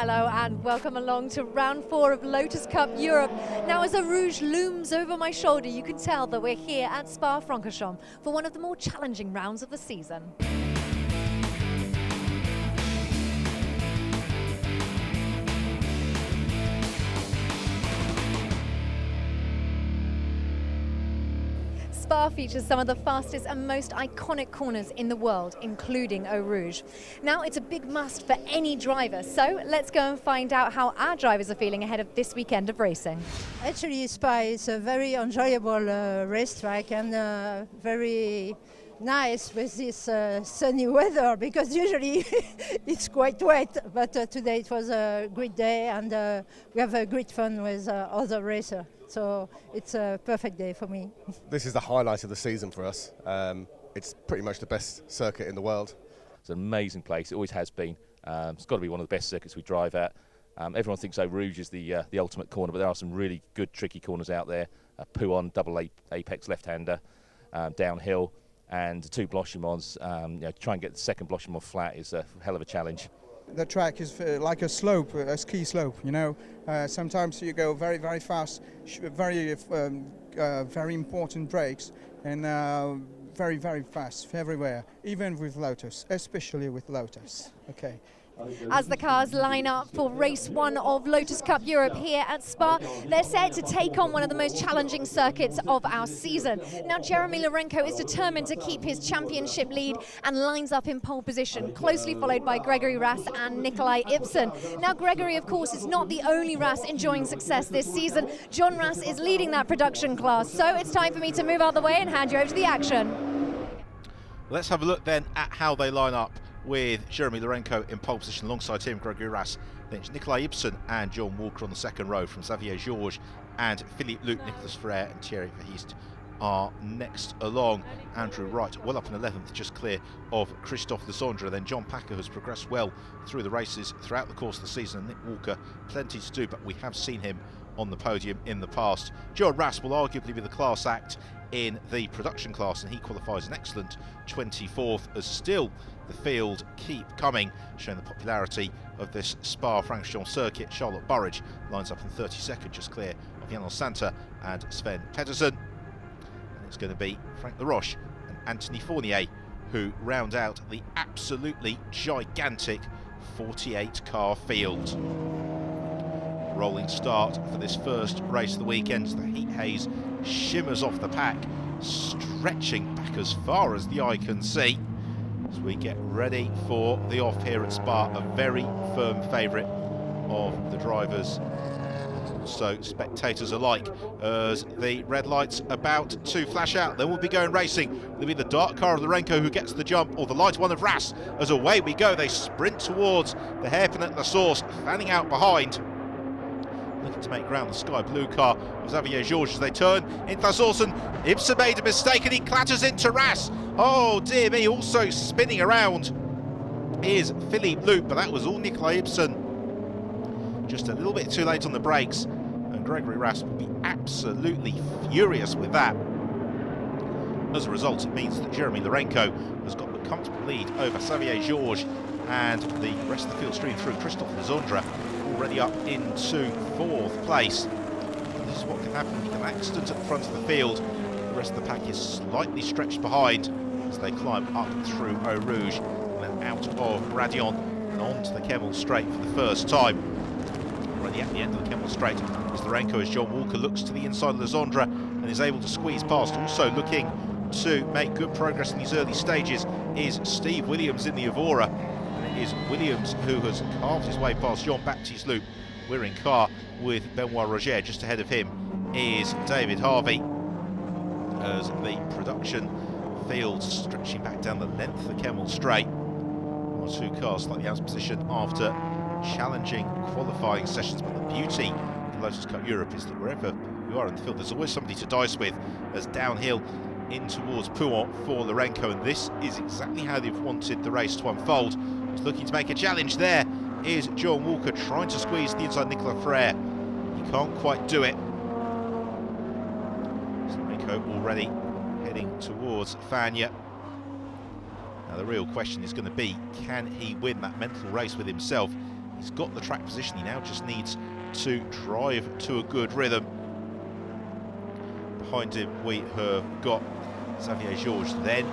Hello and welcome along to round 4 of Lotus Cup Europe. Now as a rouge looms over my shoulder, you can tell that we're here at Spa Francorchamps for one of the more challenging rounds of the season. Spa features some of the fastest and most iconic corners in the world, including Eau Rouge. Now, it's a big must for any driver, so let's go and find out how our drivers are feeling ahead of this weekend of racing. Actually, Spa is a very enjoyable racetrack and very nice with this sunny weather, because usually it's quite wet, but today it was a great day and we have a great fun with other racers. So it's a perfect day for me. This is the highlight of the season for us. It's pretty much the best circuit in the world. It's an amazing place, it always has been. It's got to be one of the best circuits we drive at. Everyone thinks Eau Rouge is the ultimate corner, but there are some really good tricky corners out there. Pouon, double apex left-hander, downhill, and 2 Blanchimons. Try and get the second Blanchimont flat is a hell of a challenge. The track is like a slope, a ski slope, you know. Sometimes you go very, very fast, very important breaks, and very, very fast everywhere, even with Lotus, especially with Lotus. Okay. As the cars line up for race 1 of Lotus Cup Europe here at Spa, they're set to take on one of the most challenging circuits of our season. Now, Jeremy Lorenko is determined to keep his championship lead and lines up in pole position, closely followed by Gregory Rasse and Nicolas Ibsen. Now, Gregory, of course, is not the only Rasse enjoying success this season. John Rasse is leading that production class, so it's time for me to move out of the way and hand you over to the action. Let's have a look then at how they line up, with Jeremy Lorenko in pole position alongside him, Gregory Rasse. Then it's Nicolas Ibsen and John Walker on the second row from Xavier Georges, and Philippe Loup, Nicolas Ferrer and Thierry Verheest are next along. Andrew Wright well up in 11th, just clear of Christophe Legendre. Then John Packer has progressed well through the races throughout the course of the season, and Nick Walker plenty to do, but we have seen him on the podium in the past. John Rasse will arguably be the class act in the production class, and he qualifies an excellent 24th, as still the field keep coming, showing the popularity of this Spa Francorchamps circuit. Charlotte Burridge lines up in 32nd, just clear of Jan Santa and Sven Pedersen. And it's going to be Frank Laroche and Anthony Fournier who round out the absolutely gigantic 48-car field. Rolling start for this first race of the weekend. The heat haze shimmers off the pack, stretching back as far as the eye can see, as we get ready for the off here at Spa. A very firm favourite of the drivers, also spectators alike, as the red lights about to flash out. Then we'll be going racing. It'll be the dark car of Lorenko who gets the jump, or the light one of Rasse, as away we go. They sprint towards the hairpin at La Source, fanning out behind, looking to make ground. The sky blue car of Xavier Georges as they turn into La Source, and Ibsen made a mistake and he clatters into Rasse. Oh dear me, also spinning around is Philippe Loup, but that was all Nicolas Ibsen. Just a little bit too late on the brakes, and Gregory Rasse will be absolutely furious with that. As a result, it means that Jeremy Lorenko has got a comfortable lead over Xavier Georges, and the rest of the field stream through. Christophe Legendre already up into 4th place. And this is what can happen when you get an accident at the front of the field. The rest of the pack is slightly stretched behind as they climb up through Eau Rouge and then out of Radion and onto the Kemmel Straight for the first time. Already at the end of the Kemmel Straight is Lorenko, as John Walker looks to the inside of Legendre and is able to squeeze past. Also looking to make good progress in these early stages is Steve Williams in the Evora. And it is Williams who has carved his way past Jean-Baptiste Loup. We're in car with Benoit Roger. Just ahead of him is David Harvey, as the production field stretching back down the length of the Kemmel Straight. 1 or 2 cars slightly out of position after challenging qualifying sessions, but the beauty of the Lotus Cup Europe is that wherever you are in the field, there's always somebody to dice with, as downhill in towards Pouon for Lorenko, and this is exactly how they've wanted the race to unfold. He's looking to make a challenge. There is John Walker trying to squeeze the inside Nicolas Ferrer. He can't quite do it. Lorenko already heading towards Fagnes. Now the real question is going to be, can he win that mental race with himself? He's got the track position, he now just needs to drive to a good rhythm. Behind him we have got Xavier Georges, then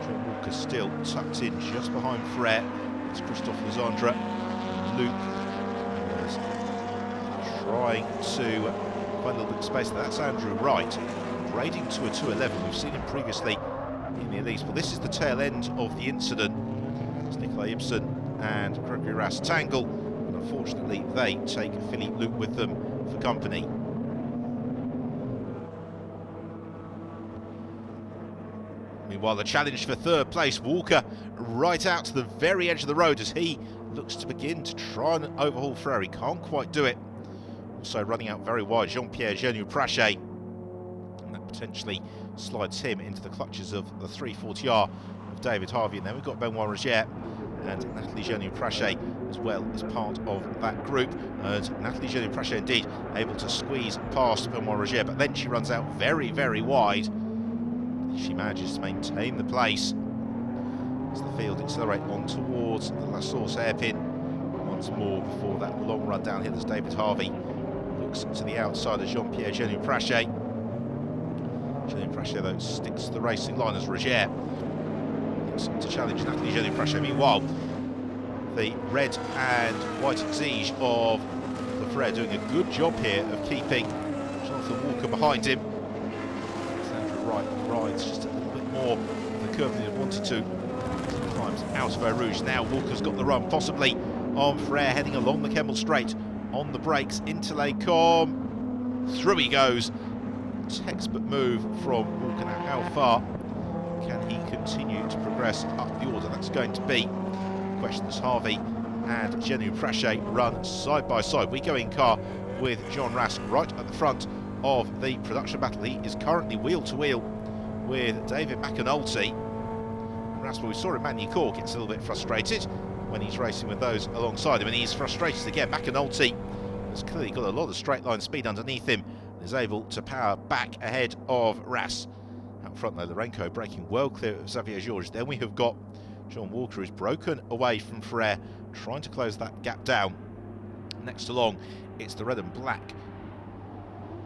John Walker still tucked in just behind Ferrer. It's Christophe Legendre. Loup is trying to find a little bit of space there. That's Andrew Wright, grading to a 2:11. We've seen him previously in the Elise, but this is the tail end of the incident. It's Nicolas Ibsen and Gregory Rasse tangle, and unfortunately they take Philippe Loup with them for company. Meanwhile, the challenge for third place, Walker right out to the very edge of the road as he looks to begin to try and overhaul Ferrer. He can't quite do it. Also running out very wide, Jean-Pierre Genu-Prache, and that potentially slides him into the clutches of the 340R of David Harvey. And then we've got Benoit Rogier and Nathalie Genu-Prache as well as part of that group. And Nathalie Genu-Prache indeed able to squeeze past Benoit Rogier, but then she runs out very, very wide. She manages to maintain the place as the field accelerate on towards the La Source hairpin once more before that long run downhill as David Harvey looks to the outside of Jean-Pierre Genu-Prache. Genu-Prache though sticks to the racing line as Rogier looks to challenge Nathalie Genu-Prache. Meanwhile, the red and white Exige of the Ferrer doing a good job here of keeping Jonathan Walker behind him. Right, rides just a little bit more of the curve than he wanted to. He climbs out of Eau Rouge. Now Walker's got the run, possibly on Ferrer, heading along the Kemmel Straight. On the brakes into Les Combes. Through he goes. Textbook move from Walker. Now how far can he continue to progress up the order? That's going to be the question as Harvey and Genu-Prache run side by side. We go in car with Jean Rasse right at the front of the production battle. He is currently wheel to wheel with David McAnulty. Rasse, we saw Emmanuel gets a little bit frustrated when he's racing with those alongside him, and he's frustrated again. McAnulty has clearly got a lot of straight line speed underneath him and is able to power back ahead of Rasse. Out front though, Lourenco breaking well clear of Xavier Georges. Then we have got John Walker, who's broken away from Ferrer, trying to close that gap down. Next along, it's the red and black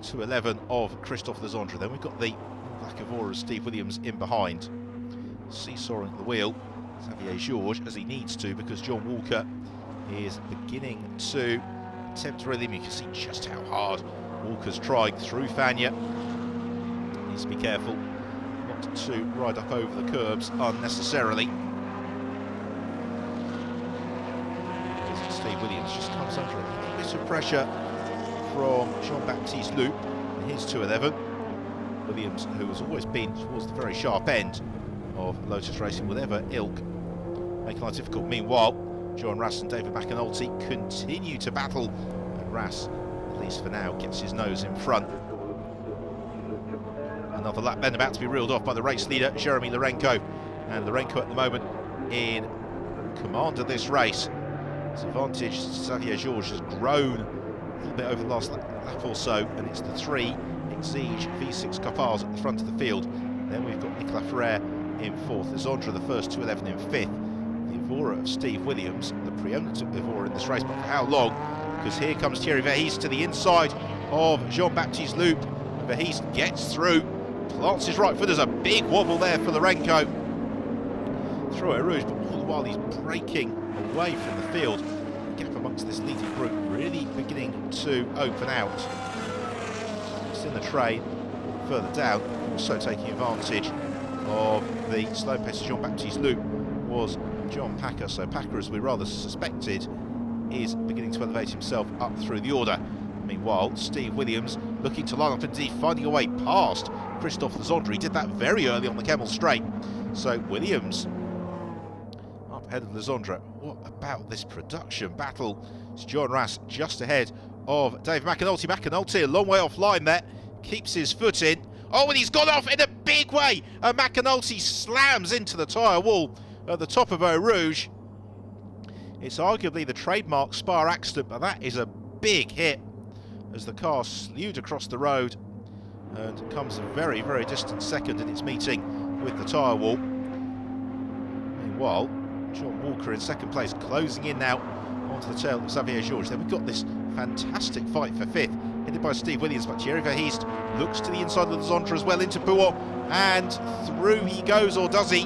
2:11 of Christophe Legendre. Then we've got the black Evora of Steve Williams in behind. Seesawing at the wheel, Xavier Georges, as he needs to, because John Walker is beginning to attempt to reel him. You can see just how hard Walker's trying through Fagnes. Needs to be careful not to ride up over the curbs unnecessarily. Steve Williams just comes under a little bit of pressure from Jean-Baptiste Loup in his 2:11. Williams, who has always been towards the very sharp end of Lotus racing, whatever ilk, making life difficult. Meanwhile, John Rasse and David McAnulty continue to battle, and Rasse, at least for now, gets his nose in front. Another lap then about to be reeled off by the race leader, Jeremy Lourenco. And Lourenco at the moment in command of this race. His advantage to Xavier Georges has grown a little bit over the last lap or so, and it's the 3 Exige V6 Copars at the front of the field. Then we've got Nicolas Ferrer in 4th, Legendre the first 2:11 in 5th. The Evora of Steve Williams, the preeminent Evora in this race, but for how long? Because here comes Thierry Verhees to the inside of Jean-Baptiste Loup. Verhees gets through, plants his right foot. There's a big wobble there for Lourenco through Eau Rouge, but all the while he's breaking away from the field. The gap amongst this leading group really beginning to open out. It's in the train further down, also taking advantage of the slow pace of Jean-Baptiste Loup was John Packer. So Packer, as we rather suspected, is beginning to elevate himself up through the order. Meanwhile, Steve Williams looking to line up, indeed finding a way past Christophe Legendre. He did that very early on the Kemmel Straight. So Williams up ahead of Legendre. What about this production battle? It's John Rasse just ahead of Dave McAnulty. McAnulty a long way offline there, keeps his foot in. Oh, and he's gone off in a big way, and McAnulty slams into the tyre wall at the top of Eau Rouge. It's arguably the trademark Spa accident, but that is a big hit as the car slewed across the road and comes a very, very distant second in its meeting with the tyre wall. Meanwhile, John Walker in second place, closing in now onto the tail of Xavier Georges. Then we've got this fantastic fight for 5th, headed by Steve Williams, but Thierry Verheest looks to the inside of the Zondra as well, into Benoit, and through he goes, or does he?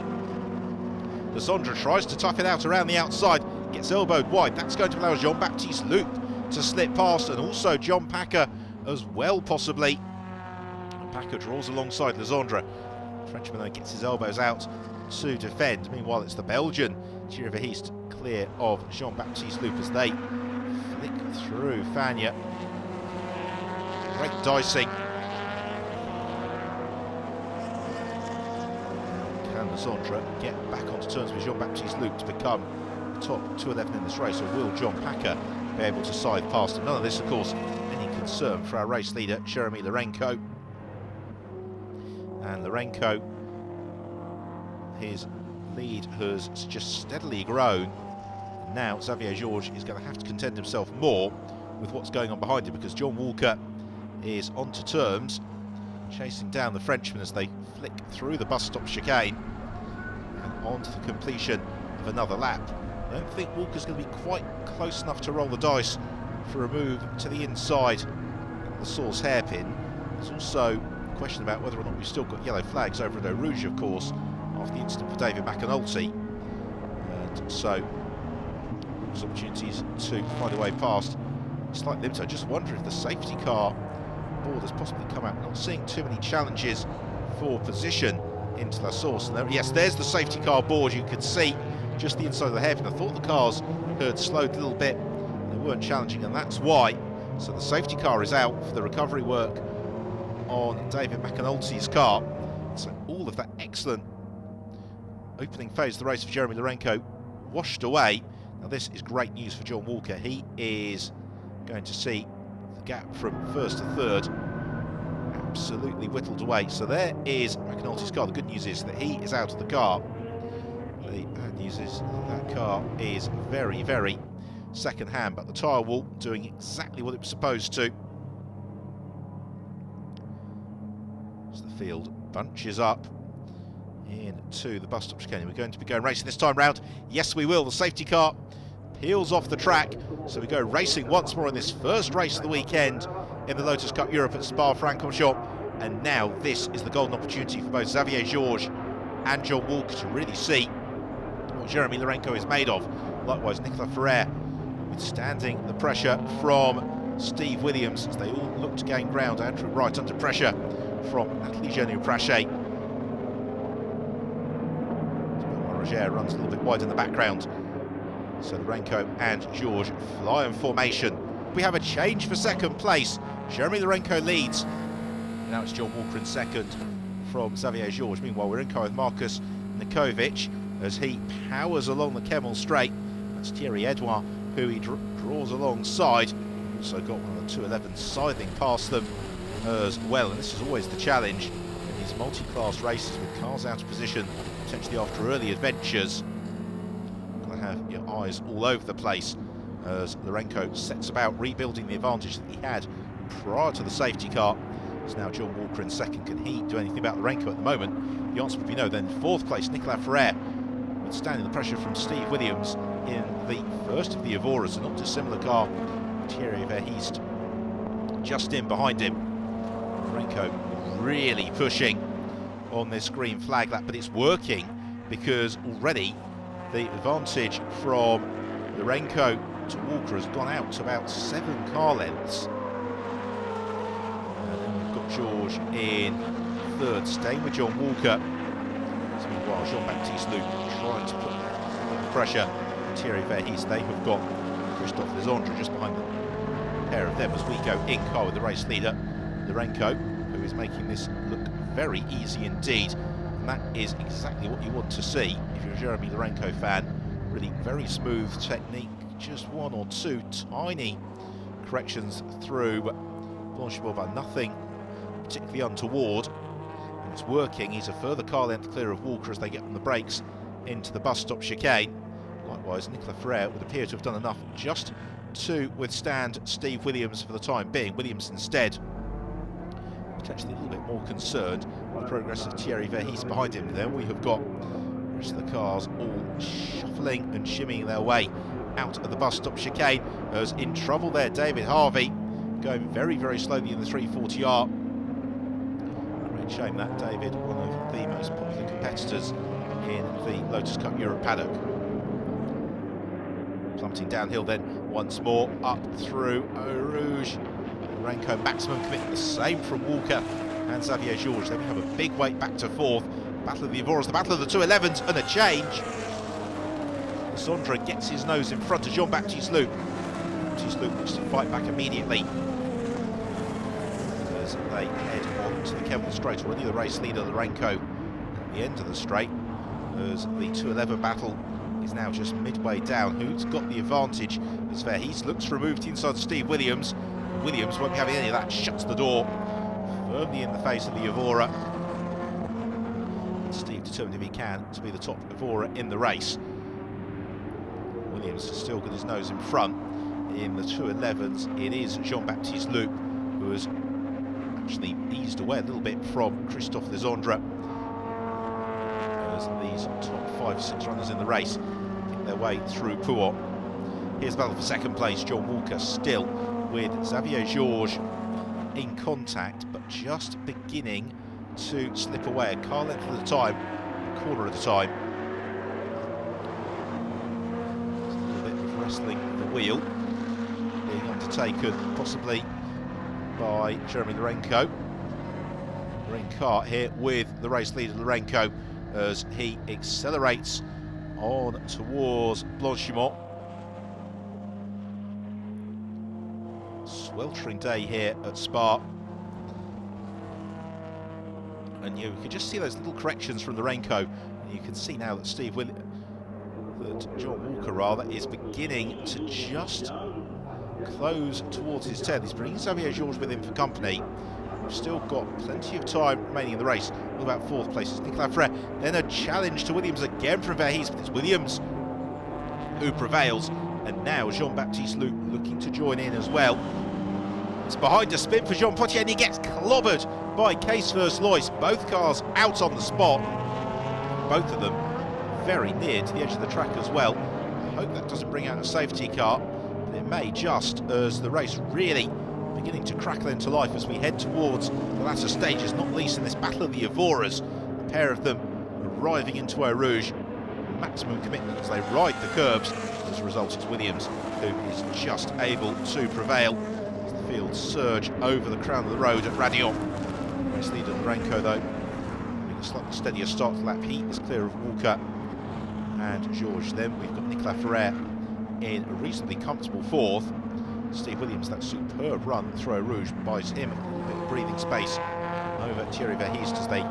The Zondra tries to tough it out around the outside, gets elbowed wide. That's going to allow Jean-Baptiste Loup to slip past, and also John Packer as well, possibly. And Packer draws alongside the Zondra. Frenchman though gets his elbows out to defend. Meanwhile, it's the Belgian Thierry Verheest clear of Jean-Baptiste Loup as they flick through Fagnes. Great dicing. Can the Zondra get back onto terms with Jean-Baptiste Loup to become the top 211 in this race, or will John Packer be able to scythe past him? None of this, of course, any concern for our race leader, Jeremy Lourenco. And Lourenco, his lead has just steadily grown. Now Xavier Georges is going to have to contend himself more with what's going on behind him, because John Walker is onto terms, chasing down the Frenchman as they flick through the bus stop chicane and on to the completion of another lap. I don't think Walker's going to be quite close enough to roll the dice for a move to the inside of the Source hairpin. There's also a question about whether or not we've still got yellow flags over at Eau Rouge, of course, after the incident for David McAnulty. And so there's opportunities to find a way past. Slight limit. I just wonder if the safety car board has possibly come out. Not seeing too many challenges for position into La Source. And yes, there's the safety car board. You can see just the inside of the hairpin. I thought the cars had slowed a little bit. They weren't challenging, and that's why. So the safety car is out for the recovery work on David McAnulty's car. So all of that excellent opening phase of the race for Jeremy Lourenco washed away. Now this is great news for John Walker. He is going to see the gap from 1st to 3rd absolutely whittled away. So there is McAnulty's car. The good news is that he is out of the car. The bad news is that car is very, very second hand, but the tyre wall doing exactly what it was supposed to. As the field bunches up into the bus stop chicane. We're going to be going racing this time round. Yes, we will. The safety car peels off the track, so we go racing once more in this first race of the weekend in the Lotus Cup Europe at Spa Francorchamps. And now this is the golden opportunity for both Xavier Georges and John Walker to really see what Jeremy Lourenco is made of. Likewise, Nicolas Ferrer withstanding the pressure from Steve Williams as they all look to gain ground. Andrew Wright under pressure from Nathalie Genu-Praché. Roger runs a little bit wide in the background. So Lourenco and Georges fly in formation. We have a change for second place. Jeremy Lourenco leads. Now it's John Walker in second from Xavier Georges. Meanwhile, we're in car with Markus Nikowitsch as he powers along the Kemmel Straight. That's Thierry Edouard, who he draws alongside. Also got one of the 211 scything past them as well. And this is always the challenge in these multi-class races with cars out of position, potentially after early adventures. You've got to have your eyes all over the place as Lourenco sets about rebuilding the advantage that he had prior to the safety car. It's now John Walker in second. Can he do anything about Lourenco at the moment? The answer would be no. Then 4th place, Nicolas Ferrer, withstanding the pressure from Steve Williams in the first of the Evoras, a not dissimilar car. Thierry Verheest just in behind him. Lourenco really pushing on this green flag lap, but it's working because already the advantage from Lourenco to Walker has gone out to about 7 car lengths. And then we've got Georges in 3rd, staying with John Walker. So meanwhile, Jean-Baptiste Loup trying to put the pressure. Thierry Verheest, they have got Christophe Lizandre just behind the pair of them as we go in car with the race leader, Lourenco, who is making this look very easy indeed. And that is exactly what you want to see if you're a Jeremy Lourenco fan. Really very smooth technique, just 1 or 2 tiny corrections through Blanchimont, but nothing particularly untoward. And it's working. He's a further car length clear of Walker as they get on the brakes into the bus stop chicane. Likewise, Nicolas Ferrer would appear to have done enough just to withstand Steve Williams for the time being. Williams instead potentially a little bit more concerned with the progress of Thierry Verheest behind him. There we have got the rest of the cars all shuffling and shimmying their way out of the bus stop chicane. As in trouble there, David Harvey, going very, very slowly in the 340R. Great shame that, David, one of the most popular competitors in the Lotus Cup Europe paddock. Plummeting downhill then once more, up through Eau Rouge. Renko maximum commitment, the same from Walker and Xavier Georges. Then we have a big weight back to fourth. Battle of the Avoras, the battle of the 211s, and a change. Zondra gets his nose in front of Jean-Baptiste Loup. Loup looks to fight back immediately as they head on to the Kelvin Straight. Already the race leader, Lorenko, at the end of the straight, as the 211 battle is now just midway down. Who's got the advantage? As Verhees looks removed inside Steve Williams. Williams won't be having any of that, shuts the door firmly in the face of the Evora. Steve determined if he can to be the top Evora in the race. Williams has still got his nose in front. In the 211s, it is Jean-Baptiste Loup who has actually eased away a little bit from Christophe Lizondre, as these top 5-6 runners in the race get their way through Pouot. Here's the battle for second place. John Walker still with Xavier Georges in contact, but just beginning to slip away. A car length at a time, a corner at a time. There's a little bit of wrestling at the wheel being undertaken possibly by Jeremy Lorenko. Rencart here with the race leader Lorenko as he accelerates on towards Blanchimont. Sweltering day here at Spa, and you can just see those little corrections from Lorenko, and you can see now that John Walker rather is beginning to just close towards his tail. He's bringing Xavier Georges with him for company. We've still got plenty of time remaining in the race. All about fourth place is Nicolas Ferrer. Then a challenge to Williams again from Verhees, but it's Williams who prevails. And now Jean-Baptiste Loup looking to join in as well. It's behind a spin for Jean Potier, and he gets clobbered by Case First Lois. Both cars out on the spot. Both of them very near to the edge of the track as well. I hope that doesn't bring out a safety car, but it may, just as the race really beginning to crackle into life as we head towards the latter stages, not least in this battle of the Evoras. A pair of them arriving into Eau Rouge. Maximum commitment as they ride the curbs. As a result, it's Williams who is just able to prevail as the field surge over the crown of the road at Radion. Race leader Lorenko, though, having a slightly steadier start to the lap. He is clear of Walker and Georges. Then we've got Nicolas Ferrer in a reasonably comfortable fourth. Steve Williams, that superb run through Eau Rouge, buys him a bit of breathing space over Thierry Verhees as they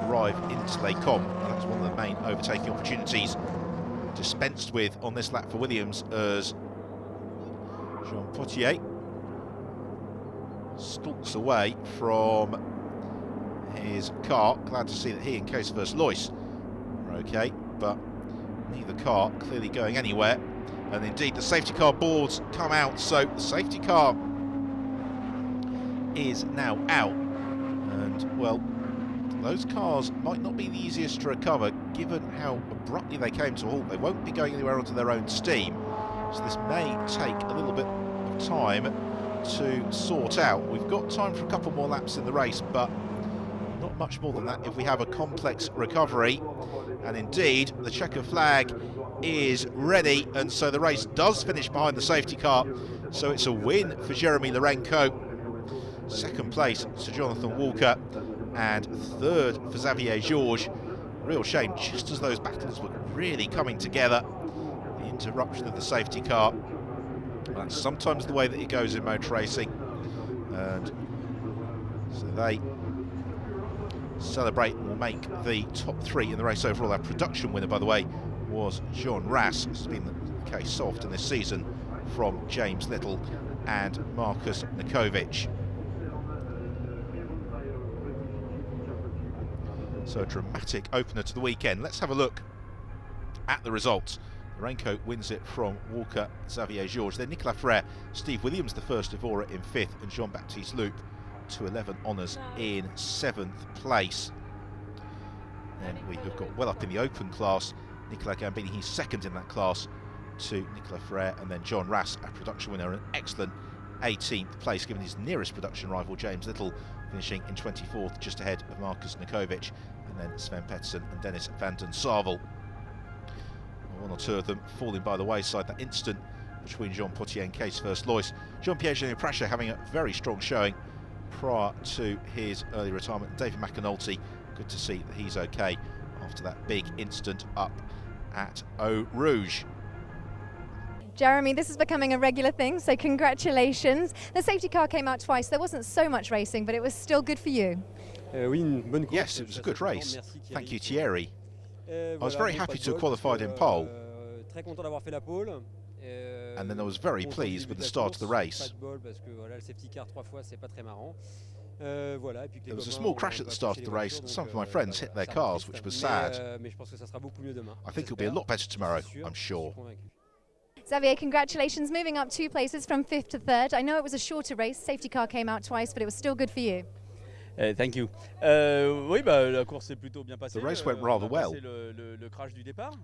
arrive into Les Combes. And that's one of the main overtaking opportunities dispensed with on this lap for Williams, as Jean Potier stalks away from his car. Glad to see that he and Case First Lois are okay, but neither car clearly going anywhere. And indeed the safety car boards come out, so the safety car is now out. And well, those cars might not be the easiest to recover given how abruptly they came to a halt. They won't be going anywhere onto their own steam, so this may take a little bit of time to sort out. We've got time for a couple more laps in the race, but not much more than that if we have a complex recovery. And indeed the checker flag is ready, and so the race does finish behind the safety car, so it's a win for Jeremy Lorenko. Second place Sir Jonathan Walker, and third for Xavier Georges. Real shame, just as those battles were really coming together, the interruption of the safety car. That's sometimes the way that it goes in motor racing, and so they celebrate and will make the top three in the race overall. Our production winner, by the way, was John Rasse. This has been the case so often this season from James Little and Markus Nikowitsch. So a dramatic opener to the weekend. Let's have a look at the results. Lorenko wins it from Walker, Xavier Georges. Then Nicolas Ferrer, Steve Williams, the first Evora, in fifth, and Jean-Baptiste Loup, 211 honours in seventh place. Then we have got well up in the open class Nicolas Gambini, he's second in that class, to Nicolas Ferrer, and then Rasse, a production winner, an excellent 18th place, given his nearest production rival James Little finishing in 24th, just ahead of Markus Nikowitsch, and then Sven Pettersson and Dennis van den Sarvel. One or two of them falling by the wayside. That instant between Jean Potier and Case First Lois. Jean-Pierre Prasher having a very strong showing prior to his early retirement. David McAnulty, good to see that he's okay after that big instant up at Eau Rouge. Jeremy, this is becoming a regular thing, so congratulations. The safety car came out twice. There wasn't so much racing, but it was still good for you. Yes, it was a good race. Thank you, Thierry. I was very happy to have qualified in pole. And then I was very pleased with the start of the race. There was a small crash at the start of the race. Some of my friends hit their cars, which was sad. I think it'll be a lot better tomorrow, I'm sure. Xavier, congratulations, moving up 2 places from 5th to 3rd. I know it was a shorter race, safety car came out twice, but it was still good for you. Thank you. The race went rather well.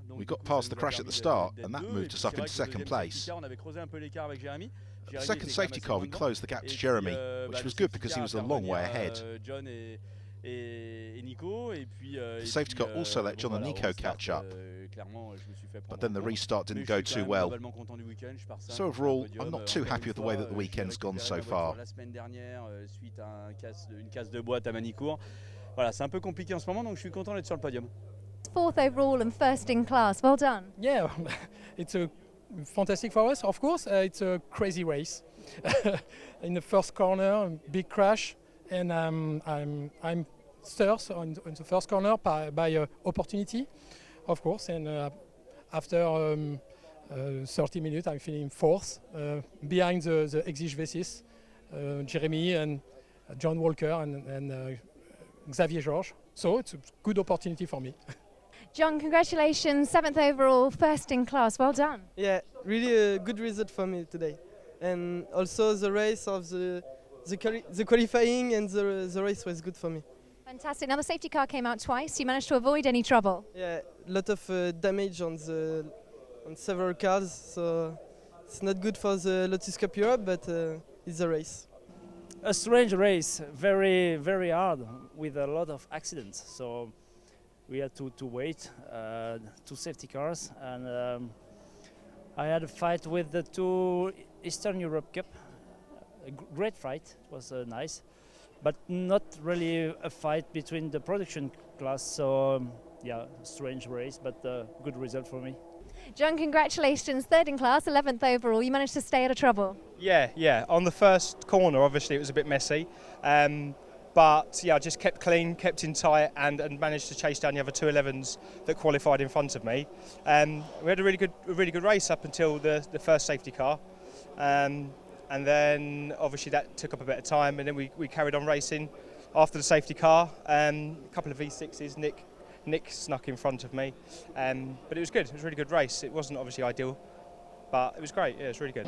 We got past the crash at the start, and that moved us up into 2nd place. At the second safety car, we closed the gap to Jeremy, which was good because he was a long way ahead. The safety car also let John and Nico catch up, but then the restart didn't go too well. So overall, I'm not too happy with the way that the weekend's gone so far. Fourth overall and first in class, well done. Yeah, it's fantastic for us, of course. It's a crazy race. In the first corner, big crash, and I'm third on the first corner by opportunity, of course, and after 30 minutes I'm feeling fourth, behind the Exigence, Jeremy and John Walker and Xavier Georges, so it's a good opportunity for me. John, congratulations, 7th overall, first in class, well done. Yeah, really a good result for me today, and also the race of the qualifying and the race was good for me. Fantastic. Now the safety car came out twice. You managed to avoid any trouble. Yeah, a lot of damage on several cars, so it's not good for the Lotus Cup Europe, but it's a race. A strange race, very, very hard, with a lot of accidents. So we had to wait, 2 safety cars, and I had a fight with the 2 Eastern Europe Cup. A great fight, it was nice. But not really a fight between the production class, so yeah, strange race, but good result for me. John, congratulations, 3rd in class, 11th overall. You managed to stay out of trouble. Yeah. On the first corner, obviously it was a bit messy, but yeah, I just kept clean, kept in tight, and managed to chase down the other 211s that qualified in front of me. We had a really good race up until the first safety car. And then obviously that took up a bit of time, and then we carried on racing after the safety car. A couple of V6s, Nick snuck in front of me, but it was good. It was a really good race. It wasn't obviously ideal, but it was great. Yeah, it was really good.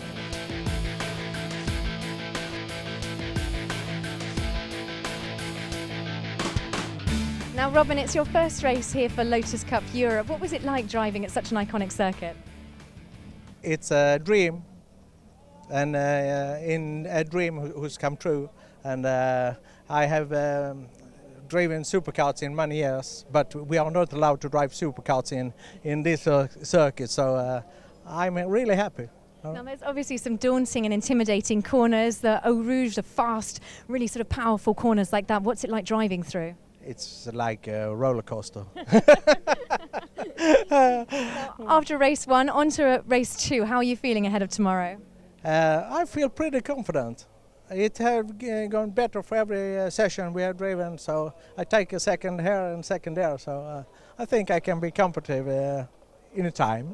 Now Robin, it's your first race here for Lotus Cup Europe. What was it like driving at such an iconic circuit? It's a dream. And in a dream who's come true, and I have driven supercars in many years, but we are not allowed to drive supercars in this circuit, so I'm really happy. Now there's obviously some daunting and intimidating corners, the Eau Rouge, the fast, really sort of powerful corners like that. What's it like driving through? It's like a roller coaster. After race 1, on to race 2, how are you feeling ahead of tomorrow? I feel pretty confident. It has gone better for every session we have driven, so I take a second here and second there, so I think I can be competitive in a time.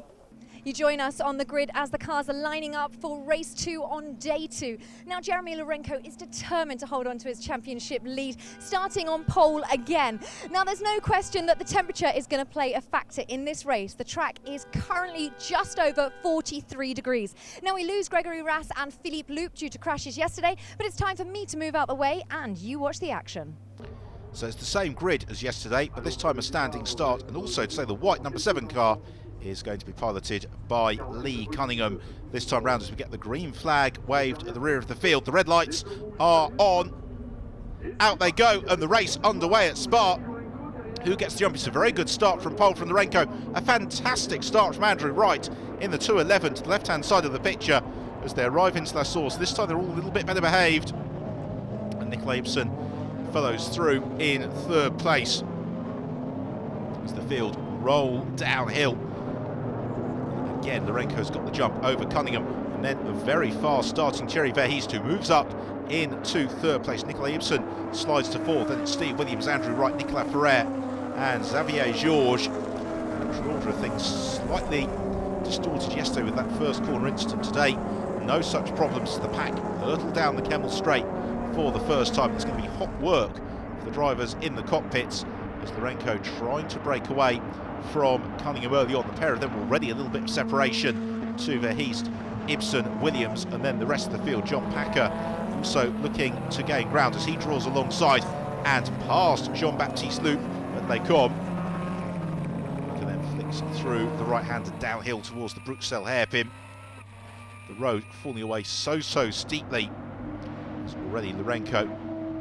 You join us on the grid as the cars are lining up for race 2 on day 2. Now Jeremy Lourenco is determined to hold on to his championship lead, starting on pole again. Now there's no question that the temperature is going to play a factor in this race. The track is currently just over 43 degrees. Now we lose Gregory Rasse and Philippe Loup due to crashes yesterday, but it's time for me to move out the way and you watch the action. So it's the same grid as yesterday, but this time a standing start, and also to say the white number 7 car is going to be piloted by Lee Cunningham this time round as we get the green flag waved at the rear of the field. The red lights are on. Out they go, and the race underway at Spa. Who gets the jump? It's a very good start from pole from Lorenko. A fantastic start from Andrew Wright in the 211 to the left-hand side of the picture as they arrive into La Source. This time they're all a little bit better behaved. And Nicolas Ibsen follows through in third place as the field roll downhill. Again, Lorenko's got the jump over Cunningham, and then a very fast starting Thierry Verheest, who moves up into third place. Nicolas Ibsen slides to fourth, then it's Steve Williams, Andrew Wright, Nicolas Ferrer and Xavier Georges. The order of things slightly distorted yesterday with that first corner incident. Today, no such problems as the pack hurtle down the Kemmel Straight for the first time. It's going to be hot work for the drivers in the cockpits as Lorenko trying to break away from Cunningham early on. The pair of them already a little bit of separation to Verheest, Ibsen, Williams, and then the rest of the field. John Packer also looking to gain ground as he draws alongside and past Jean-Baptiste Loup, but they come. And then flicks through the right-handed downhill towards the Bruxelles hairpin. The road falling away so steeply. It's already Lorenko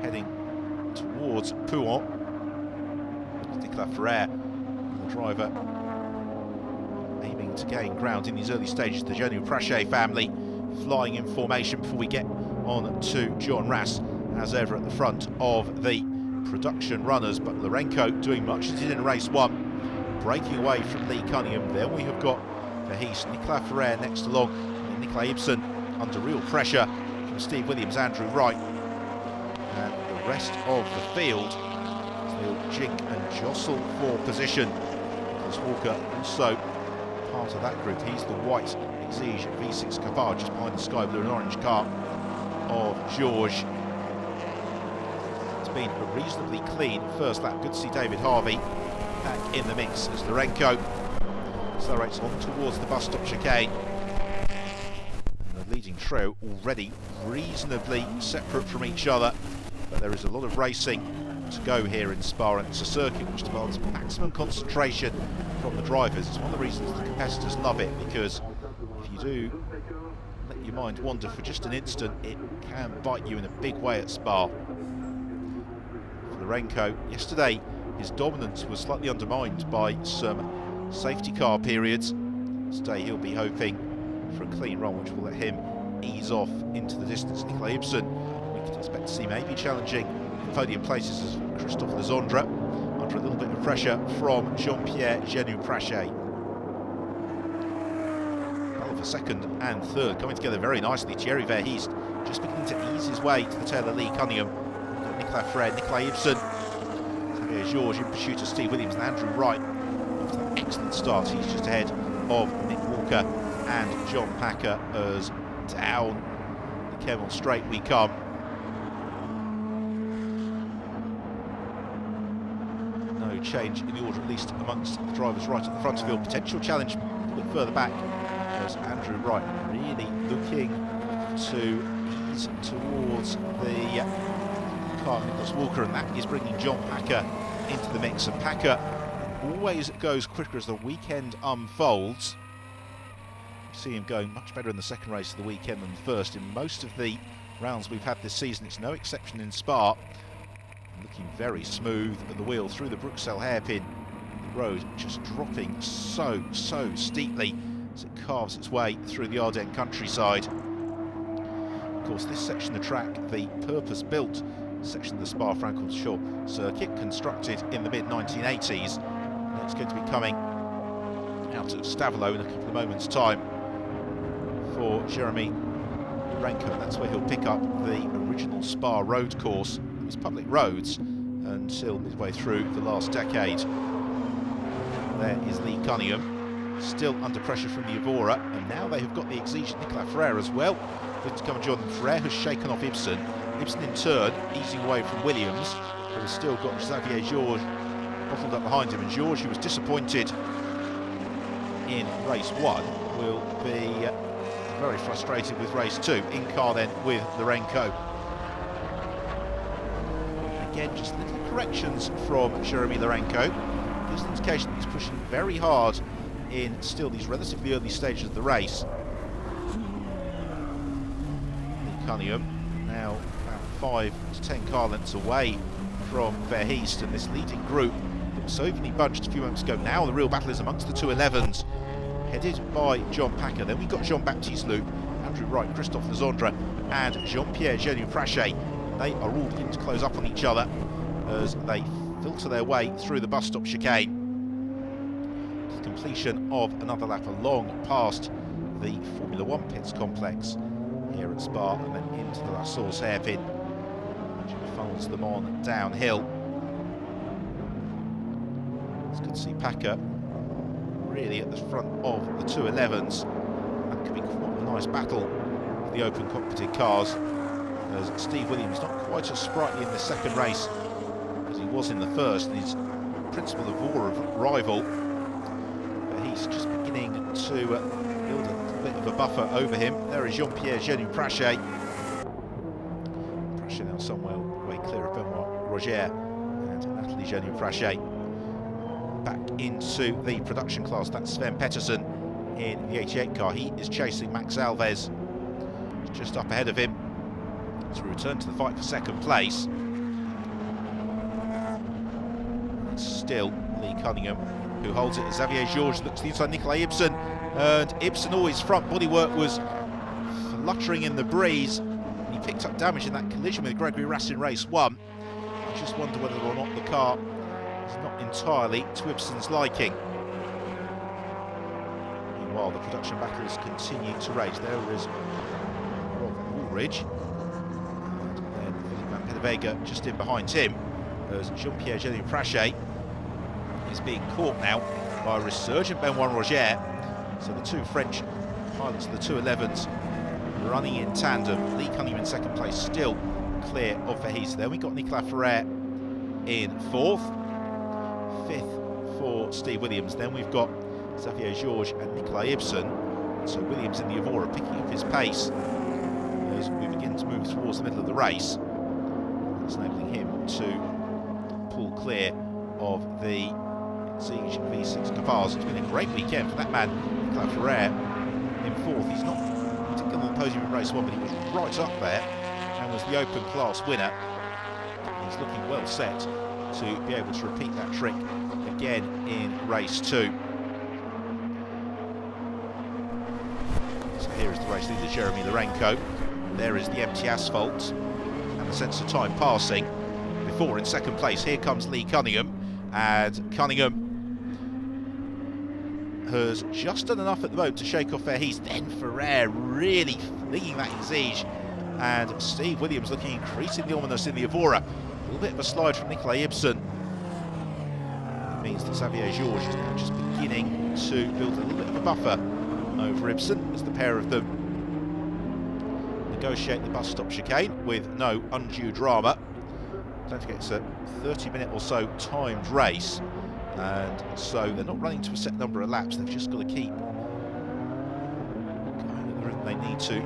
heading towards Pouhon. Nicolas Ferrer, the driver, aiming to gain ground in these early stages. The Jean-Baptiste family flying in formation before we get on to John Rasse, as ever at the front of the production runners. But Lorenko doing much as he did in race one, breaking away from Lee Cunningham. Then we have got Verheest, Nicolas Ferrer next along, and Nicolas Ibsen under real pressure from Steve Williams, Andrew Wright, and the rest of the field. They'll jink and jostle for position. Nicholas Walker also part of that group. He's the white Exige V6 Capard just behind the sky blue and orange car of Georges. It's been a reasonably clean first lap. Good to see David Harvey back in the mix as Lorenko accelerates on towards the bus stop chicane. And the leading trio already reasonably separate from each other, but there is a lot of racing to go here in Spa, and it's a circuit which demands maximum concentration from the drivers. It's one of the reasons the competitors love it, because if you do let your mind wander for just an instant, it can bite you in a big way at Spa. For Lorenko, yesterday his dominance was slightly undermined by some safety car periods. Today he'll be hoping for a clean run which will let him ease off into the distance. Nicolas Ibsen, we can expect to see maybe challenging podium places as Christophe Lezondre under a little bit of pressure from Jean-Pierre Jean-Baptiste. Battle for second and third coming together very nicely. Thierry Verheest just beginning to ease his way to the tail of Lee Cunningham. Nicolas Ferrer, Nicolas Ibsen, Xavier Georges in pursuit of Steve Williams and Andrew Wright. After that excellent start, he's just ahead of Nick Walker and John Packer as down the Kemmel Straight we come. Change in the order, at least amongst the drivers right at the front of the field. Potential challenge a bit further back as Andrew Wright really looking to ease towards the car of Nicholas Walker, and that is bringing John Packer into the mix. And Packer always goes quicker as the weekend unfolds. You see him going much better in the second race of the weekend than the first in most of the rounds we've had this season. It's no exception in Spa. Looking very smooth at the wheel through the Bruxelles hairpin. The road just dropping so steeply as it carves its way through the Ardennes countryside. Of course, this section of track, the purpose-built section of the Spa Francorchamps circuit, constructed in the mid-1980s. And it's going to be coming out of Stavelot in a couple of moments' time for Jeremy Lorenko. That's where he'll pick up the original Spa road course. It was public roads until midway through the last decade. There is Lee Cunningham, still under pressure from the Evora, and now they have got the exigent Nicolas Ferrer as well. Looking to come and join them. Ferrer has shaken off Ibsen. Ibsen in turn, easing away from Williams, who has still got Xavier Georges bottled up behind him. And Georges, who was disappointed in race one, will be very frustrated with race two. In car then with Lorenko. Again, just little corrections from Jeremy Lorenko. Gives an indication that he's pushing very hard in still these relatively early stages of the race. Cunningham now about 5 to 10 car lengths away from Ferrer, and this leading group that was so evenly bunched a few moments ago. Now the real battle is amongst the 211s, headed by John Packer. Then we got Jean-Baptiste Loup, Andrew Wright, Christophe Legendre and Jean-Pierre Genu-Frachet. They are all beginning to close up on each other as they filter their way through the bus stop chicane. The completion of another lap along past the Formula One pits complex here at Spa, and then into the La Source hairpin, which funnels them on downhill. It's good to see Packer really at the front of the 211s. That could be quite a nice battle of the open cockpitted cars, as Steve Williams not quite as sprightly in the second race as he was in the first, and his principal rival, but he's just beginning to build a little bit of a buffer over him. There is Jean-Pierre Genu-Frachet. Frachet now somewhere way clear of Benoit, Roger and Nathalie Genu-Frachet. Back into the production class, that's Sven Pettersson in the 88 car. He is chasing Max Alves, just up ahead of him to return to the fight for second place. It's still Lee Cunningham who holds it. Xavier Georges looks to the inside, Nicolas Ibsen, and Ibsen, all his front bodywork was fluttering in the breeze. He picked up damage in that collision with Gregory Rasse in race 1. I just wonder whether or not the car is not entirely to Ibsen's liking. Meanwhile, the production battles continue to rage. There is Rob Woolridge, and then Philippe Van Pedevega just in behind him, as Jean-Pierre Genu-Frachet is being caught now by a resurgent Benoit Roger. So the two French pilots of the 211s running in tandem. Lee Cunningham in second place, still clear of Ferrer. Then we got Nicolas Ferrer in fourth. Fifth for Steve Williams. Then we've got Xavier Georges and Nicolas Ibsen. So Williams in the Evora picking up his pace as we begin to move towards the middle of the race. That's enabling him to pull clear of the Exigence V6 cars. It's been a great weekend for that man, Nicolas Ferrer, in fourth. He's not particularly on the podium in race 1, but he was right up there and was the open class winner. He's looking well set to be able to repeat that trick again in race 2. So here is the race leader, Jeremy Lorenko. There is the empty asphalt and the sense of time passing. Before, in second place, here comes Lee Cunningham, and Cunningham has just done enough at the moment to shake off Ferrer. Then Ferrer really flinging that Exige, and Steve Williams looking increasingly ominous in the Evora. A little bit of a slide from Nicolas Ibsen. It means that Xavier Georges is now just beginning to build a little bit of a buffer over Ibsen as the pair of them negotiate the bus stop chicane with no undue drama. Don't forget, it's a 30-minute or so timed race, and so they're not running to a set number of laps. They've just got to keep going at the rhythm they need to,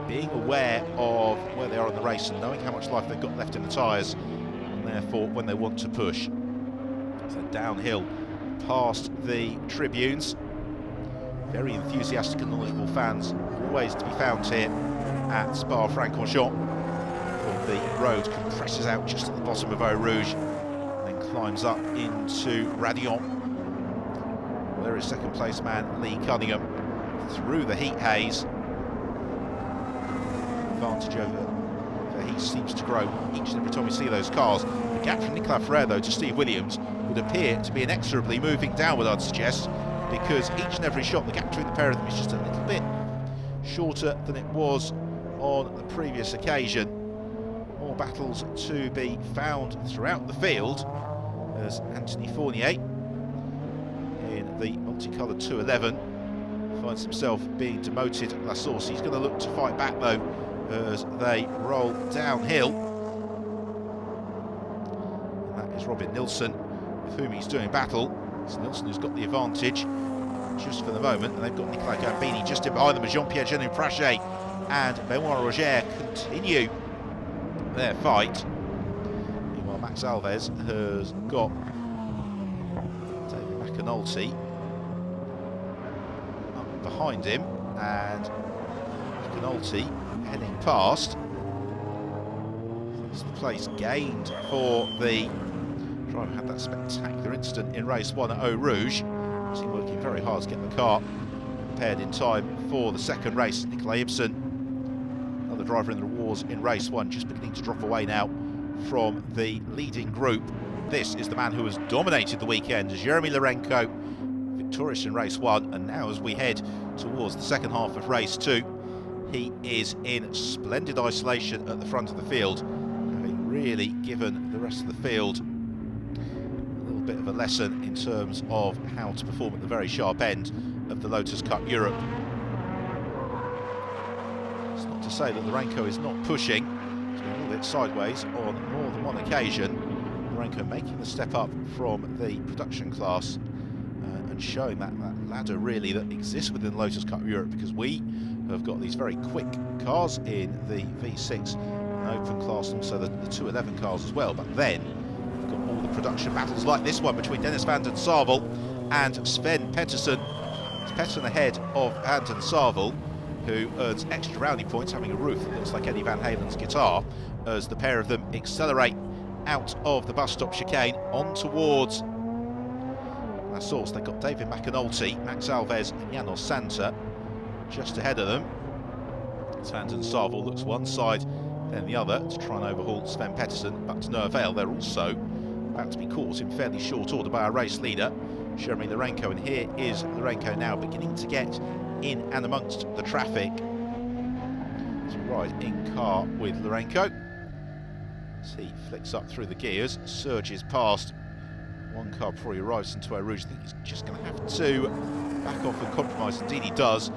being aware of where they are in the race and knowing how much life they've got left in the tyres, and therefore when they want to push. So downhill past the tribunes. Very enthusiastic and knowledgeable fans always to be found here at Spa Francorchamps. The road compresses out just at the bottom of Eau Rouge and then climbs up into Radion. Well, there is second place man Lee Cunningham through the heat haze. Advantage over Ferrer seems to grow each and every time we see those cars. The gap from Nicolas Ferrer though to Steve Williams would appear to be inexorably moving downward, I'd suggest, because each and every shot the gap between the pair of them is just a little bit shorter than it was on the previous occasion. More battles to be found throughout the field as Anthony Fournier in the multicoloured 211 finds himself being demoted at La Source. He's going to look to fight back though as they roll downhill. And that is Robin Nilsson with whom he's doing battle. It's Nilsson who's got the advantage just for the moment, and they've got Nicolas Gambini just in behind them as Jean-Pierre Genu-Frachet and Benoit Roger continue their fight. Meanwhile, Max Alves has got David McAnulty behind him, and McAnulty heading past. It's the place gained for the driver who had that spectacular incident in race 1 at Eau Rouge. He's working very hard to get the car prepared in time for the second race. Nicolas Ibsen, another driver in the wars in race 1, just beginning to drop away now from the leading group. This is the man who has dominated the weekend, Jeremy Lourenco, victorious in race 1, and now as we head towards the second half of race 2, he is in splendid isolation at the front of the field, having really given the rest of the field a little bit of a lesson in terms of how to perform at the very sharp end of the Lotus Cup Europe. It's not to say that Lourenco is not pushing. He's been a little bit sideways on more than one occasion. Lourenco making the step up from the production class and showing that ladder really that exists within Lotus Cup Europe, because we have got these very quick cars in the V6 and open class, and also the 211 cars as well, but then we've got all the production battles like this one between Dennis van den Sarvel and Sven Pettersson. It's Pettersson ahead of Van den Sarvel, who earns extra rounding points, having a roof that looks like Eddie Van Halen's guitar, as the pair of them accelerate out of the bus stop chicane on towards La Source. They've got David McAnulty, Max Alves and Janos Santa just ahead of them. Van den Sarvel looks one side then the other to try and overhaul Sven Pettersson, but to no avail. They're also about to be caught in fairly short order by our race leader, Jeremy Lourenco, and here is Lourenco now beginning to get in and amongst the traffic. To ride in car with Lourenco as he flicks up through the gears, surges past one car before he arrives into Eau Rouge. I think he's just going to have to back off and compromise. Indeed he does.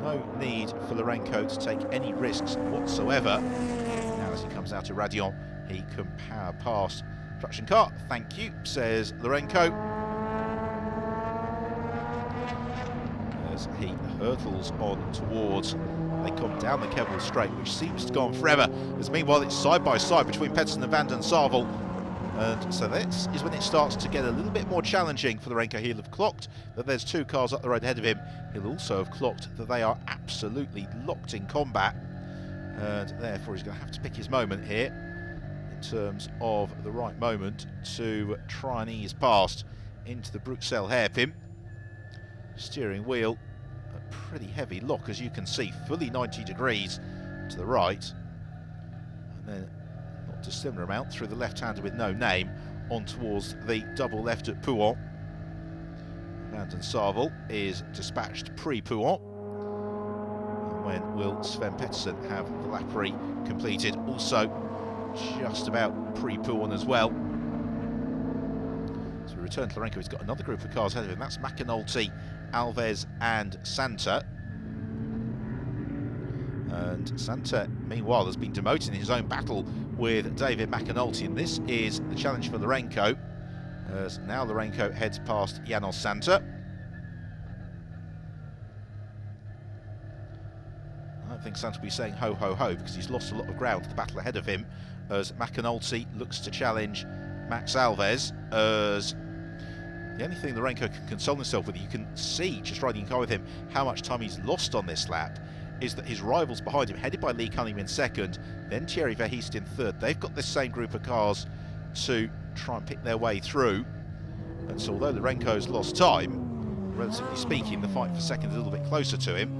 No need for Lourenco to take any risks whatsoever. Now as he comes out of Radion, he can power past production car. Thank you, says Lourenco, as he hurtles on towards. They come down the Kevel straight, which seems to go on forever, as meanwhile it's side by side between Pettersson and Van den Sarvel. And so this is when it starts to get a little bit more challenging for Lourenco. He'll have clocked that there's two cars up the road ahead of him. He'll also have clocked that they are absolutely locked in combat, and therefore he's going to have to pick his moment here in terms of the right moment to try and ease past into the Bruxelles hairpin. Steering wheel a pretty heavy lock, as you can see, fully 90 degrees to the right, and then not dissimilar amount through the left-hander with no name on towards the double left at Pouhon. Van den Sarvel is dispatched pre-Pouhon. And when will Sven Pettersson have the Lappery completed? Also just about pre-Pouhon as well. So we return to Lourenco. He's got another group of cars ahead of him. That's McAnulty, Alves and Santa. And Santa, meanwhile, has been demoted in his own battle with David McAnulty, and this is the challenge for Lourenco, as now Lourenco heads past Janos Santa. I don't think Santa will be saying ho ho ho, because he's lost a lot of ground to the battle ahead of him, as McAnulty looks to challenge Max Alves. As the only thing Lourenco can console himself with, you can see just riding in car with him how much time he's lost on this lap, is that his rivals behind him, headed by Lee Cunningham in second, then Thierry Verheest in third, they've got this same group of cars to try and pick their way through. And so although Lourenco's lost time, relatively speaking, the fight for second is a little bit closer to him.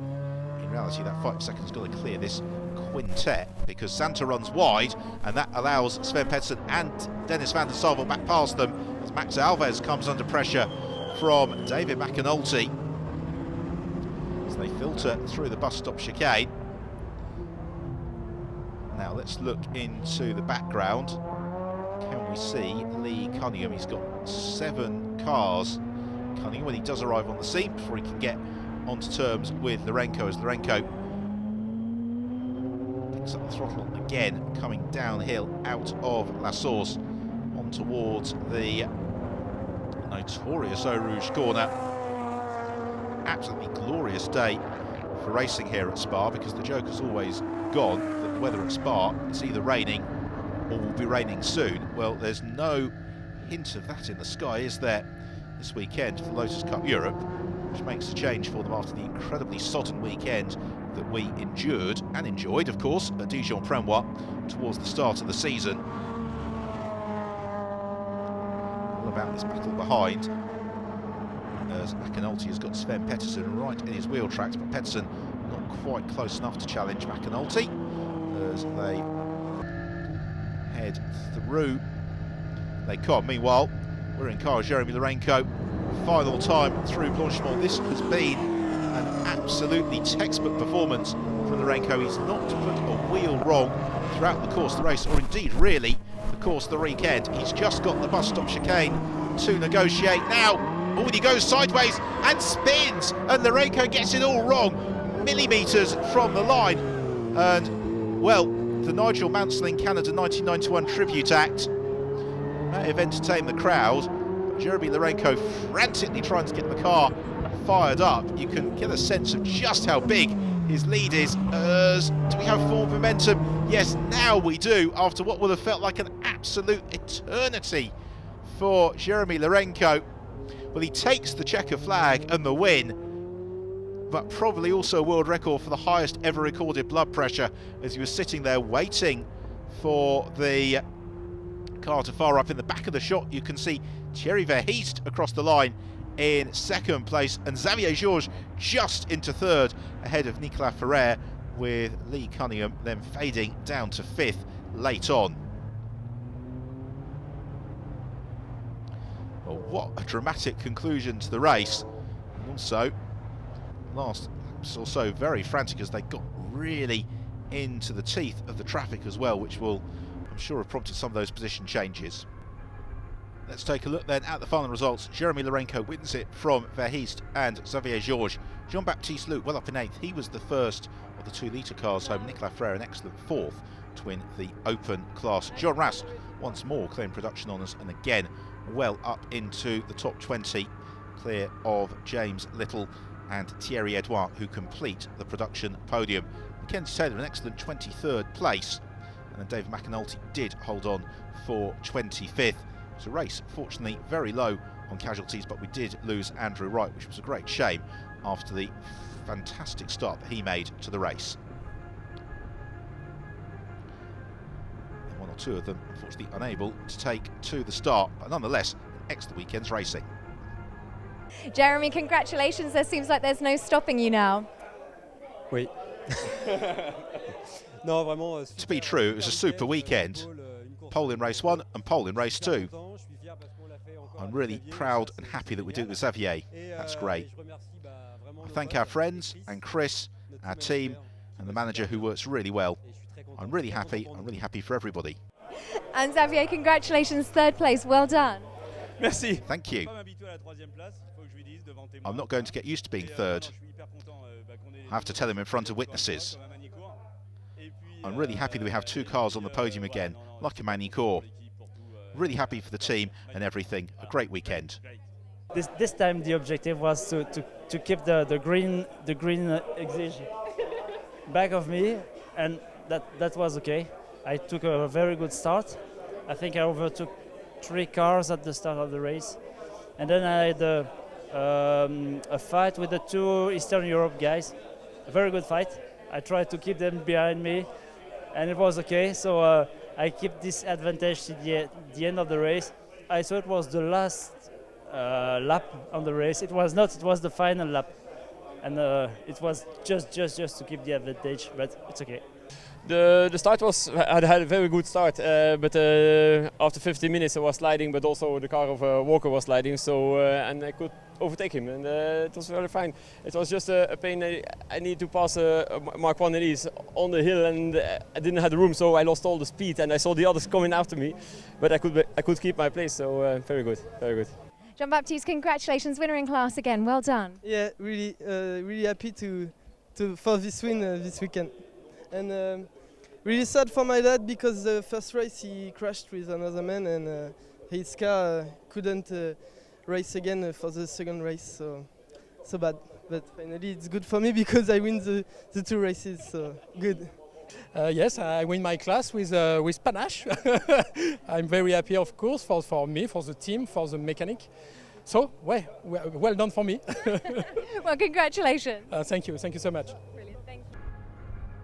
In reality, that fight for second has got to clear this quintet, because Santa runs wide, and that allows Sven Pettersson and Dennis van den Sarvel back past them, as Max Alves comes under pressure from David McAnulty. They filter through the bus stop chicane. Now let's look into the background. Can we see Lee Cunningham? He's got 7 cars. Cunningham, when he does arrive on the scene, before he can get onto terms with Lourenco, as Lourenco picks up the throttle again, coming downhill out of La Source on towards the notorious Eau Rouge corner. Absolutely glorious day for racing here at Spa, because the joke has always gone that the weather at Spa, it's either raining or will be raining soon. Well, there's no hint of that in the sky, is there, this weekend for the Lotus Cup Europe? which makes a change for them after the incredibly sodden weekend that we endured and enjoyed, of course, at Dijon-Benoit towards the start of the season. All about this battle behind, as McAnulty has got Sven Pettersson right in his wheel tracks, but Pettersson not quite close enough to challenge McAnulty as they head through Les Combes. Meanwhile, we're in car Jeremy Lourenco, final time through Blanchimont. This has been an absolutely textbook performance from Lourenco. He's not put a wheel wrong throughout the course of the race, or indeed really the course of the weekend. He's just got the bus stop chicane to negotiate now. Oh, and he goes sideways and spins, and Lourenco gets it all wrong, millimetres from the line. And, well, the Nigel Mansell Canada 1991 tribute act may have entertained the crowd, but Jeremy Lourenco frantically trying to get the car fired up. You can get a sense of just how big his lead is. Do we have forward momentum? Yes, now we do, after what would have felt like an absolute eternity for Jeremy Lourenco. Well, he takes the checker flag and the win, but probably also a world record for the highest ever recorded blood pressure, as he was sitting there waiting for the car to fire up. In the back of the shot, you can see Thierry Verheest across the line in second place, and Xavier Georges just into third, ahead of Nicolas Ferrer, with Lee Cunningham then fading down to fifth late on. Well, what a dramatic conclusion to the race, and also last or so very frantic as they got really into the teeth of the traffic as well, which will, I'm sure, have prompted some of those position changes. Let's take a look then at the final results. Jeremy Lourenco wins it from Verheest and Xavier Georges. Jean-Baptiste Loup well up in 8th. He was the first of the 2 litre cars home. Nicolas Ferrer an excellent 4th to win the open class. Jura'X once more claimed production honours, and again well up into the top 20, clear of James Little and Thierry Edouard, who complete the production podium. Mackenzie Taylor an excellent 23rd place, and then David McAnulty did hold on for 25th. It was a race, fortunately, very low on casualties, but we did lose Andrew Wright, which was a great shame after the fantastic start that he made to the race. And 1 or 2 of them, unfortunately, unable to take to the start, but nonetheless, an excellent weekend's racing. Jeremy, congratulations. There seems like there's no stopping you now. Oui. To be true, it was a super weekend. Pole in race 1 and pole in race 2. I'm really proud and happy that we do it with Xavier. That's great. I thank our friends and Chris, our team, and the manager who works really well. I'm really happy. I'm really happy for everybody. And Xavier, congratulations, 3rd place. Well done. Merci. Thank you. I'm not going to get used to being 3rd. I have to tell him in front of witnesses. I'm really happy that we have 2 cars on the podium again, like a Manicourt. Really happy for the team and everything. A great weekend. This time the objective was to keep the green Exigence back of me, and that was okay. I took a very good start. I think I overtook 3 cars at the start of the race, and then I had a fight with the 2 Eastern Europe guys. A very good fight. I tried to keep them behind me, and it was okay. So I keep this advantage to the end of the race. I thought it was the last lap on the race. It was not. It was the final lap, and it was just to keep the advantage. But it's okay. The start was, I had a very good start, but after 15 minutes I was sliding, but also the car of Walker was sliding, so and I could overtake him, and it was very fine. It was just a pain. I need to pass Mark 1 on the hill, and I didn't have the room, so I lost all the speed, and I saw the others coming after me, but I could keep my place, so very good, very good. Jean-Baptiste, congratulations, winner in class again. Well done. Yeah, really happy for this win this weekend, and really sad for my dad because the first race he crashed with another man, and his car couldn't race again for the second race, so bad. But finally it's good for me because I win the 2 races, so good. Yes, I win my class with panache. I'm very happy, of course, for me, for the team, for the mechanic. So, well done for me. Well, congratulations. Thank you so much. Brilliant, thank you.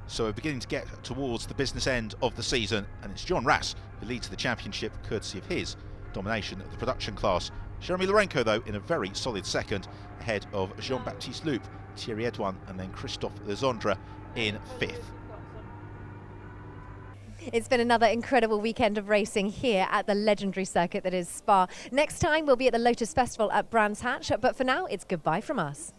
So we're beginning to get towards the business end of the season, and it's John Rasse who leads the championship courtesy of his domination of the production class. Jeremy Lorenko, though, in a very solid second, ahead of Jean-Baptiste Loup, Thierry Edouin, and then Christophe Lezondre in 5th. It's been another incredible weekend of racing here at the legendary circuit that is Spa. Next time we'll be at the Lotus Festival at Brands Hatch, but for now it's goodbye from us.